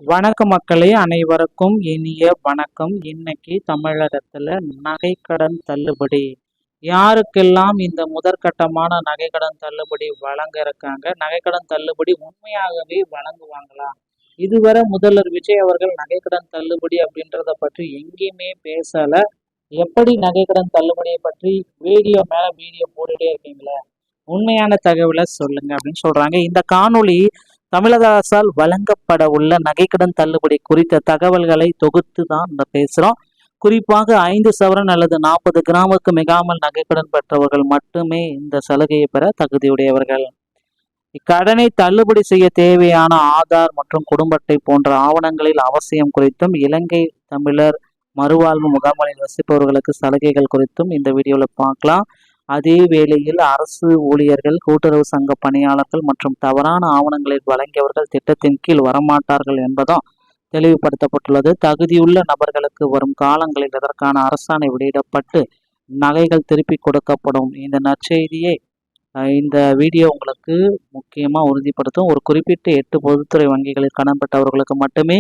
வணக்கம் மக்களே, அனைவருக்கும் இனிய வணக்கம். இன்னைக்கு தமிழகத்துல நகைக்கடன் தள்ளுபடி யாருக்கெல்லாம் இந்த முதற்கட்டமான நகைக்கடன் தள்ளுபடி வழங்க இருக்காங்க? நகைக்கடன் தள்ளுபடி உண்மையாகவே வழங்குவாங்களா? இதுவரை முதல்வர் விஜய் அவர்கள் நகைக்கடன் தள்ளுபடி அப்படின்றத பற்றி எங்கேயுமே பேசல. எப்படி நகைக்கடன் தள்ளுபடியை பற்றி வீடியோ மேல வீடியோ போட்டுட்டே இருக்கீங்களே, உண்மையான தகவலை சொல்லுங்க அப்படின்னு சொல்றாங்க. இந்த காணொளி தமிழக அரசால் வழங்கப்பட உள்ள நகைக்கடன் தள்ளுபடி குறித்த தகவல்களை தொகுத்து தான் இந்த பேசுறோம். குறிப்பாக 5 சவரன் அல்லது 40 கிராமுக்கு மிகாமல் நகைக்கடன் பெற்றவர்கள் மட்டுமே இந்த சலுகையை பெற தகுதியுடையவர்கள். இக்கடனை தள்ளுபடி செய்ய தேவையான ஆதார் மற்றும் குடும்ப அட்டை போன்ற ஆவணங்களில் அவசியம் குறித்தும், இலங்கை தமிழர் மறுவாழ்வு முகாம்களில் வசிப்பவர்களுக்கு சலுகைகள் குறித்தும் இந்த வீடியோவில் பார்க்கலாம். அதே வேளையில் அரசு ஊழியர்கள், கூட்டுறவு சங்க பணியாளர்கள் மற்றும் தவறான ஆவணங்களை வழங்கியவர்கள் திட்டத்தின் கீழ் வரமாட்டார்கள் என்பதும் தெளிவுபடுத்தப்பட்டுள்ளது. தகுதியுள்ள நபர்களுக்கு வரும் காலங்களில் இதற்கான அரசாணை வெளியிடப்பட்டு நகைகள் திருப்பி கொடுக்கப்படும். இந்த நற்செய்தியை இந்த வீடியோ உங்களுக்கு முக்கியமாக உறுதிப்படுத்தும். ஒரு குறிப்பிட்ட 8 பொதுத்துறை வங்கிகளில் கடன் பெற்றவர்களுக்கு மட்டுமே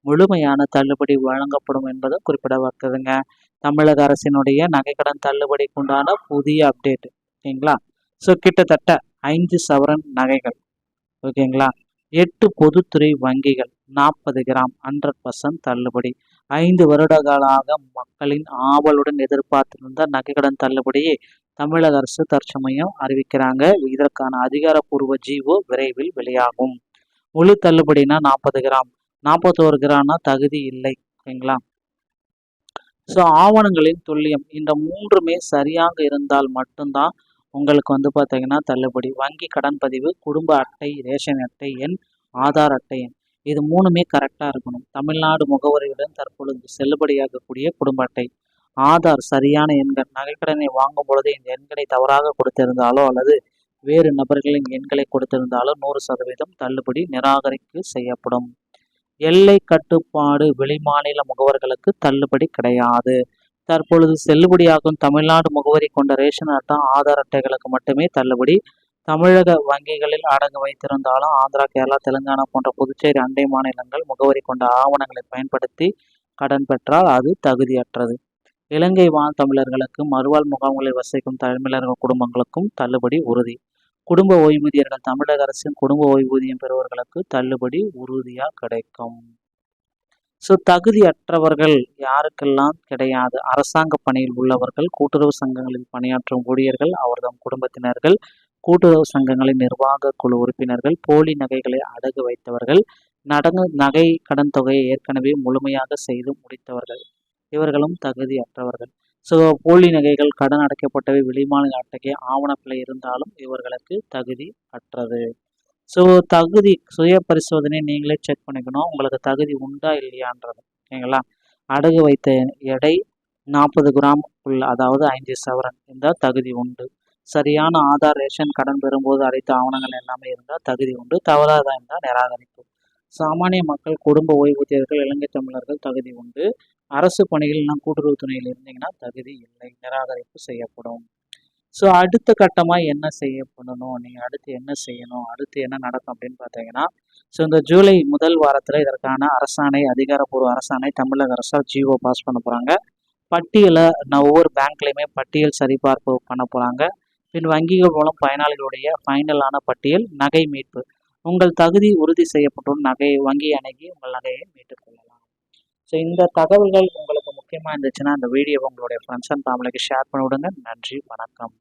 முழுமையான தள்ளுபடி வழங்கப்படும் என்பது குறிப்பிடத்தக்கதுங்க. தமிழக அரசினுடைய நகைக்கடன் தள்ளுபடிக்கு உண்டான புதிய அப்டேட், ஓகேங்களா? ஸோ கிட்டத்தட்ட 5 சவரன் நகைகள், ஓகேங்களா, 8 பொதுத்துறை வங்கிகள் 40 கிராம் 100% தள்ளுபடி. 5 வருடங்களாக மக்களின் ஆவலுடன் எதிர்பார்த்திருந்த நகைக்கடன் தள்ளுபடியை தமிழக அரசு தற்சமயம் அறிவிக்கிறாங்க. இதற்கான அதிகாரப்பூர்வ ஜிஓ விரைவில் வெளியாகும். முழு தள்ளுபடினா 40 கிராம், 41 கிராம்னா தகுதி இல்லை, ஓகேங்களா? ஸோ ஆவணங்களின் துல்லியம், இந்த 3மே சரியாக இருந்தால் மட்டும்தான் உங்களுக்கு பார்த்தீங்கன்னா தள்ளுபடி. வங்கி கடன் பதிவு, குடும்ப அட்டை, ரேஷன் அட்டை எண், ஆதார் அட்டை எண், இது 3மே கரெக்டாக இருக்கணும். தமிழ்நாடு முகவரியுடன் தற்பொழுது செல்லுபடியாகக்கூடிய குடும்ப அட்டை, ஆதார், சரியான எண்கள். நகைக்கடனை வாங்கும் பொழுது இந்த எண்களை தவறாக கொடுத்திருந்தாலோ அல்லது வேறு நபர்களின் எண்களை கொடுத்திருந்தாலோ 100% தள்ளுபடி நிராகரிப்பு செய்யப்படும். எல்லை கட்டுப்பாடு, வெளிமாநில முகவர்களுக்கு தள்ளுபடி கிடையாது. தற்பொழுது செல்லுபடியாகும் தமிழ்நாடு முகவரி கொண்ட ரேஷன் அட்டை, ஆதார் அட்டைகளுக்கு மட்டுமே தள்ளுபடி. தமிழக வங்கிகளில் அடகு வைத்திருந்தாலும் ஆந்திரா, கேரளா, தெலுங்கானா போன்ற புதுச்சேரி அண்டை மாநிலங்கள் முகவரி கொண்ட ஆவணங்களை பயன்படுத்தி கடன் பெற்றால் அது தகுதியற்றது. இலங்கை வாழ் தமிழர்களுக்கு, மறுவாழ் முகாம்களில் வசிக்கும் தமிழர்கள் குடும்பங்களுக்கும் தள்ளுபடி உறுதி. குடும்ப ஓய்வூதியர்கள், தமிழக அரசின் குடும்ப ஓய்வூதியம் பெறுவர்களுக்கு தள்ளுபடி உறுதியாக கிடைக்கும். ஸோ தகுதியற்றவர்கள் யாருக்கெல்லாம் கிடையாது? அரசாங்க பணியில் உள்ளவர்கள், கூட்டுறவு சங்கங்களில் பணியாற்றும் ஊழியர்கள், அவர்தம் குடும்பத்தினர்கள், கூட்டுறவு சங்கங்களின் நிர்வாக குழு உறுப்பினர்கள், போலி நகைகளை அடகு வைத்தவர்கள், நகை கடன் தொகையை ஏற்கனவே முழுமையாக செய்து முடித்தவர்கள், இவர்களும் தகுதியற்றவர்கள். ஸோ போலி நகைகள், கடன் அடைக்கப்பட்டவை, வெளிமாநில அட்டகை ஆவணப்பிழை இருந்தாலும் இவர்களுக்கு தகுதி அற்றது. ஸோ தகுதி சுய பரிசோதனை நீங்களே செக் பண்ணிக்கணும், உங்களுக்கு தகுதி உண்டா இல்லையான்றது, ஓகேங்களா? அடகு வைத்த எடை 40 கிராம் உள்ள, அதாவது 5 சவரன் இருந்தால் தகுதி உண்டு. சரியான ஆதார், ரேஷன், கடன் பெறும்போது அடைத்த ஆவணங்கள் எல்லாமே இருந்தால் தகுதி உண்டு. தவறாக இருந்தால் நிராகரிப்பு. சாமானிய மக்கள், குடும்ப ஓய்வூதியர்கள், இலங்கை தமிழர்கள் தகுதி உண்டு. அரசு பணியில் கூட்டுறவு துறையில் இருந்தீங்கன்னா தகுதி இல்லை, நிராகரிப்பு செய்யப்படும். ஸோ அடுத்த கட்டமாக என்ன செய்யப்படணும், நீங்கள் அடுத்து என்ன செய்யணும், அடுத்து என்ன நடக்கும் அப்படின்னு பார்த்தீங்கன்னா, ஸோ இந்த ஜூலை முதல் வாரத்தில் இதற்கான அரசாணை, அதிகாரப்பூர்வ அரசாணை தமிழக அரசால் ஜிஓ பாஸ் பண்ண போகிறாங்க. பட்டியலை ஒவ்வொரு பேங்க்லேயுமே பட்டியல் சரிபார்ப்பு பண்ண போகிறாங்க. பின் வங்கிகள் மூலம் பயனாளிகளுடைய ஃபைனலான பட்டியல், நகை மீட்பு. உங்கள் தகுதி உறுதி செய்யப்படும் நகை வங்கி அணுகி உங்கள் நகையை மீட்டுக் கொள்ளலாம். ஸோ இந்த தகவல்கள் உங்களுக்கு முக்கியமாக இருந்துச்சுன்னா இந்த வீடியோவை உங்களுடைய ஃப்ரெண்ட்ஸ் அண்ட் ஃபேமிலிக்கு ஷேர் பண்ணி விடுங்க. நன்றி, வணக்கம்.